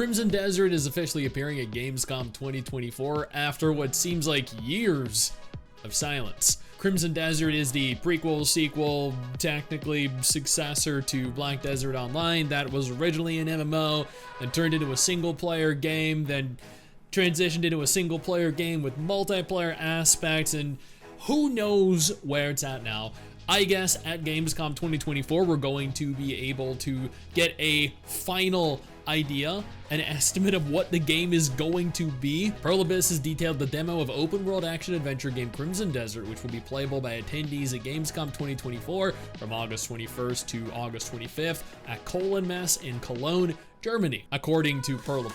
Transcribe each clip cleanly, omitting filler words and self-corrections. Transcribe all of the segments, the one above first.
Crimson Desert is officially appearing at Gamescom 2024 after what seems like years of silence. Crimson Desert is the prequel, sequel, technically successor to Black Desert Online that was originally an MMO and turned into a single-player game, then transitioned into a single-player game with multiplayer aspects, and who knows where it's at now. I guess at Gamescom 2024, we're going to be able to get a final idea, an estimate of what the game is going to be. Playable has detailed the demo of open world action adventure game Crimson Desert, which will be playable by attendees at Gamescom 2024 from August 21st to August 25th at Colon Mess in Cologne, Germany. According to Playable,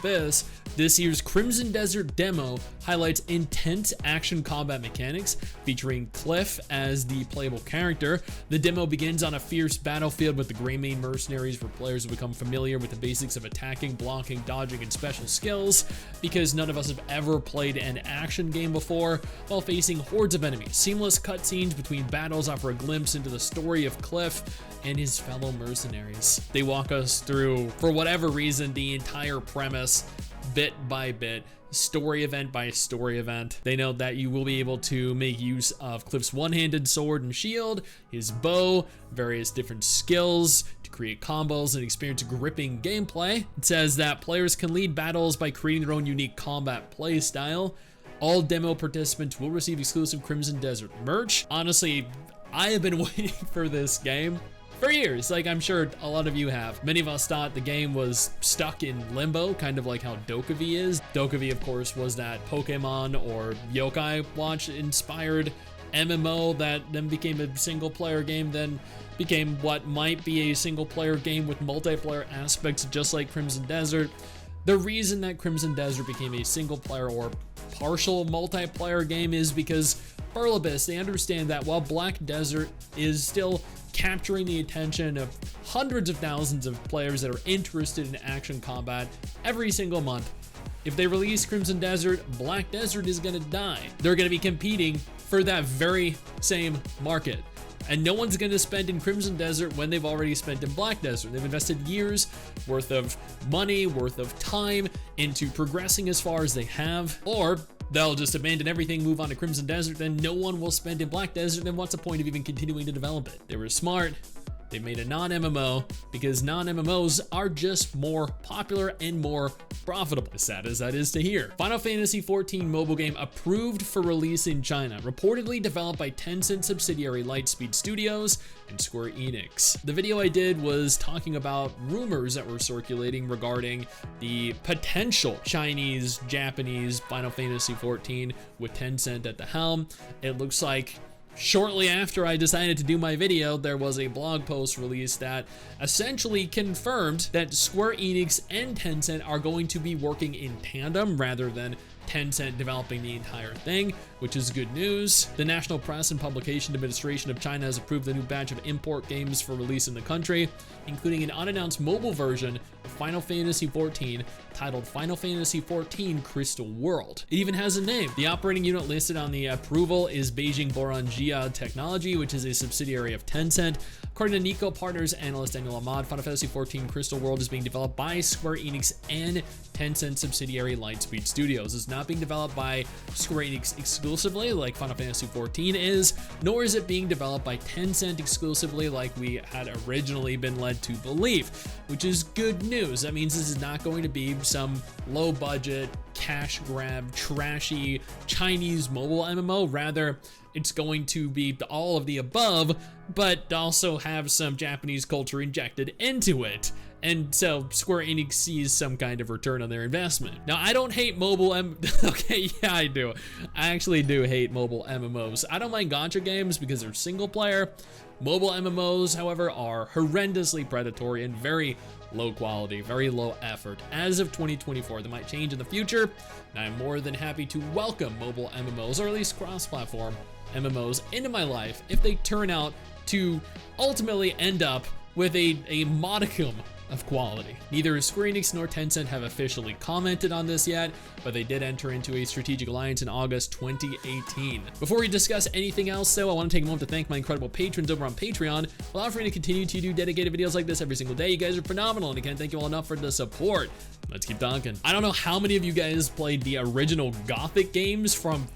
this year's Crimson Desert demo highlights intense action combat mechanics featuring Cliff as the playable character. The demo begins on a fierce battlefield with the Greymane mercenaries for players who become familiar with the basics of attacking, blocking, dodging, and special skills, because none of us have ever played an action game before, while facing hordes of enemies. Seamless cutscenes between battles offer a glimpse into the story of Cliff and his fellow mercenaries. They walk us through, for whatever reason, the entire premise, bit by bit, story event by story event. They note that you will be able to make use of Cliff's one-handed sword and shield, his bow, various different skills to create combos and experience gripping gameplay. It says that players can lead battles by creating their own unique combat play style. All demo participants will receive exclusive Crimson Desert merch. Honestly, I have been waiting for this game for years, like I'm sure a lot of you have. Many of us thought the game was stuck in limbo, kind of like how Dokkaebi is. Dokkaebi, of course, was that Pokemon or Yokai Watch inspired MMO that then became a single player game, then became what might be a single player game with multiplayer aspects just like Crimson Desert. The reason that Crimson Desert became a single player or partial multiplayer game is because Playable, they understand that while Black Desert is still capturing the attention of hundreds of thousands of players that are interested in action combat every single month, if they release Crimson Desert, Black Desert is gonna die. They're gonna be competing for that very same market. And no one's gonna spend in Crimson Desert when they've already spent in Black Desert. They've invested years worth of money, worth of time into progressing as far as they have, or they'll just abandon everything, move on to Crimson Desert, then no one will spend in Black Desert, then what's the point of even continuing to develop it? They were smart. They made a non-MMO because non-MMOs are just more popular and more profitable. As sad as that is to hear. Final Fantasy XIV mobile game approved for release in China, reportedly developed by Tencent subsidiary Lightspeed Studios and Square Enix. The video I did was talking about rumors that were circulating regarding the potential Chinese-Japanese Final Fantasy XIV with Tencent at the helm. It looks like shortly after I decided to do my video, there was a blog post released that essentially confirmed that Square Enix and Tencent are going to be working in tandem rather than Tencent developing the entire thing, which is good news. The National Press and Publication Administration of China has approved the new batch of import games for release in the country, including an unannounced mobile version of Final Fantasy XIV titled Final Fantasy XIV Crystal World. It even has a name. The operating unit listed on the approval is Beijing Boran Jia Technology, which is a subsidiary of Tencent. According to Nico Partners analyst Daniel Ahmad, Final Fantasy XIV Crystal World is being developed by Square Enix and Tencent subsidiary Lightspeed Studios. It's not being developed by Square Enix exclusively like Final Fantasy XIV is, nor is it being developed by Tencent exclusively like we had originally been led to believe, which is good news. That means this is not going to be some low budget, cash grab, trashy Chinese mobile MMO. Rather, it's going to be all of the above, but also have some Japanese culture injected into it. And so Square Enix sees some kind of return on their investment. Now, I don't hate mobile okay, yeah, I do. I actually do hate mobile MMOs. I don't mind gacha games because they're single player. Mobile MMOs, however, are horrendously predatory and very low quality, very low effort. As of 2024, they might change in the future, and I'm more than happy to welcome mobile MMOs, or at least cross-platform MMOs, into my life if they turn out to ultimately end up with a modicum of quality. Neither Square Enix nor Tencent have officially commented on this yet, but they did enter into a strategic alliance in August 2018. Before we discuss anything else, though, I want to take a moment to thank my incredible patrons over on Patreon, allowing me to continue to do dedicated videos like this every single day. You guys are phenomenal, and I can't thank you all enough for the support. let's keep talking. I don't know how many of you guys played the original Gothic games from,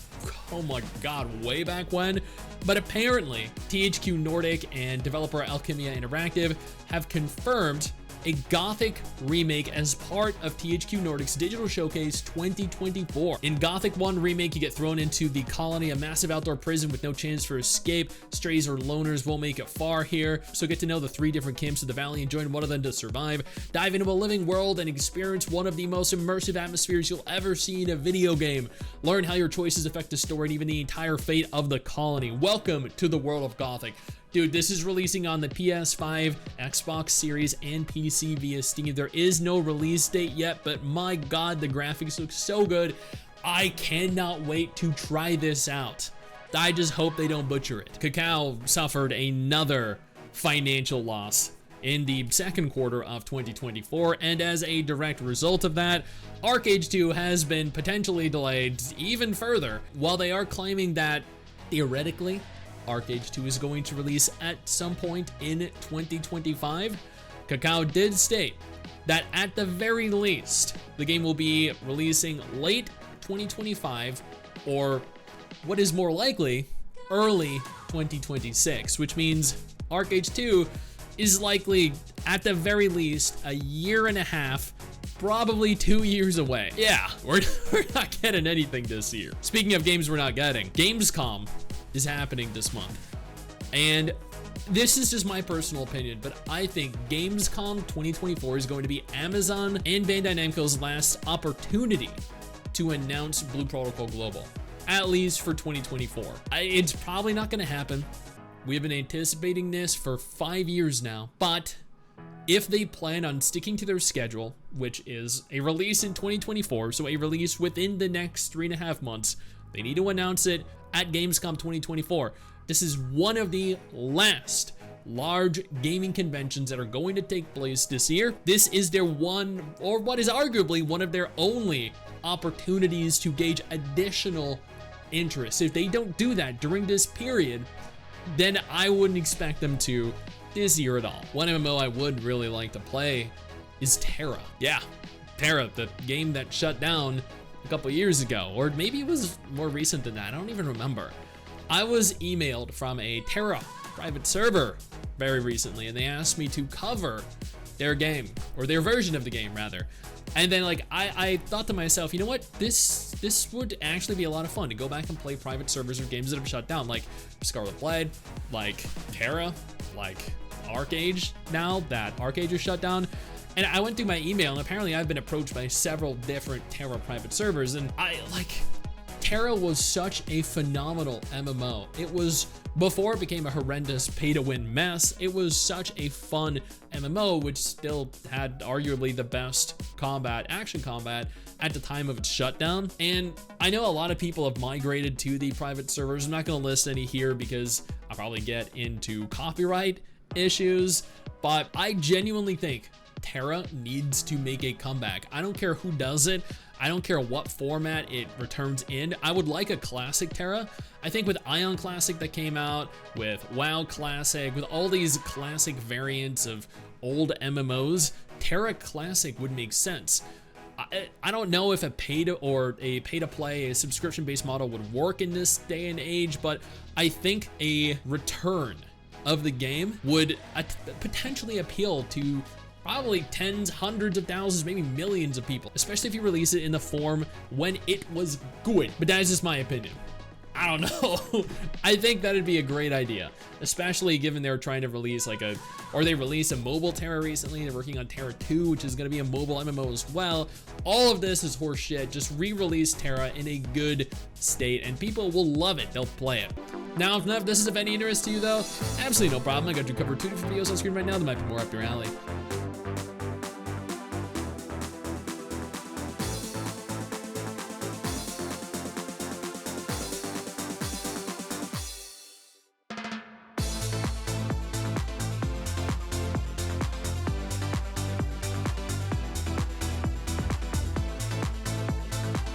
oh my god, way back when, but apparently THQ Nordic and developer Alchemia Interactive have confirmed a Gothic remake as part of THQ Nordic's Digital Showcase 2024. In Gothic 1 Remake, you get thrown into the colony, a massive outdoor prison with no chance for escape. Strays or loners won't make it far here, so get to know the 3 different camps of the valley and join one of them to survive. Dive into a living world and experience one of the most immersive atmospheres you'll ever see in a video game. Learn how your choices affect the story and even the entire fate of the colony. Welcome to the world of Gothic. Dude, this is releasing on the PS5, Xbox Series, and PC via Steam. There is no release date yet, but my god, the graphics look so good. I cannot wait to try this out. I just hope they don't butcher it. Kakao suffered another financial loss in the second quarter of 2024, and as a direct result of that, ArcheAge 2 has been potentially delayed even further. While they are claiming that, theoretically, ArcheAge 2 is going to release at some point in 2025, Kakao did state that at the very least, the game will be releasing late 2025, or what is more likely, early 2026, which means ArcheAge 2 is likely, at the very least, a year and a half, probably 2 years away. Yeah, we're not getting anything this year. Speaking of games we're not getting, Gamescom is happening this month, and this is just my personal opinion, but I think Gamescom 2024 is going to be Amazon and Bandai Namco's last opportunity to announce Blue Protocol Global, at least for 2024. It's probably not going to happen. We have been anticipating this for 5 years now, but if they plan on sticking to their schedule, which is a release in 2024, so a release within the next 3.5 months, they need to announce it at Gamescom 2024. This is one of the last large gaming conventions that are going to take place this year. This is their one, or what is arguably one of their only opportunities to gauge additional interest. If they don't do that during this period, then I wouldn't expect them to this year at all. One MMO I would really like to play is TERA. Yeah, TERA, the game that shut down a couple years ago, or maybe it was more recent than that, I don't even remember. I was emailed from a TERA private server very recently, and they asked me to cover their game, or their version of the game rather. And then like I thought to myself, you know what, this would actually be a lot of fun to go back and play private servers of games that have shut down, like Scarlet Blade, like TERA, like ArcheAge, now that ArcheAge is shut down. And I went through my email, and apparently I've been approached by several different TERA private servers, and TERA was such a phenomenal MMO. It was, before it became a horrendous pay-to-win mess, it was such a fun MMO, which still had arguably the best action combat at the time of its shutdown. And I know a lot of people have migrated to the private servers. I'm not gonna list any here because I'll probably get into copyright issues, but I genuinely think TERA needs to make a comeback. I don't care who does it. I don't care what format it returns in. I would like a classic TERA. I think with Ion Classic that came out, with WoW Classic, with all these classic variants of old MMOs, TERA Classic would make sense. I don't know if a pay-to-play, a subscription-based model would work in this day and age, but I think a return of the game would potentially appeal to probably tens, hundreds of thousands, maybe millions of people, especially if you release it in the form when it was good. But that is just my opinion. I don't know. I think that'd be a great idea, especially given they're trying to release they released a mobile TERA recently. They're working on TERA 2, which is going to be a mobile MMO as well. All of this is horse shit. Just re-release TERA in a good state and people will love it. They'll play it. Now, if this is of any interest to you though, absolutely no problem. I got you covered 2 different videos on screen right now that might be more up your alley.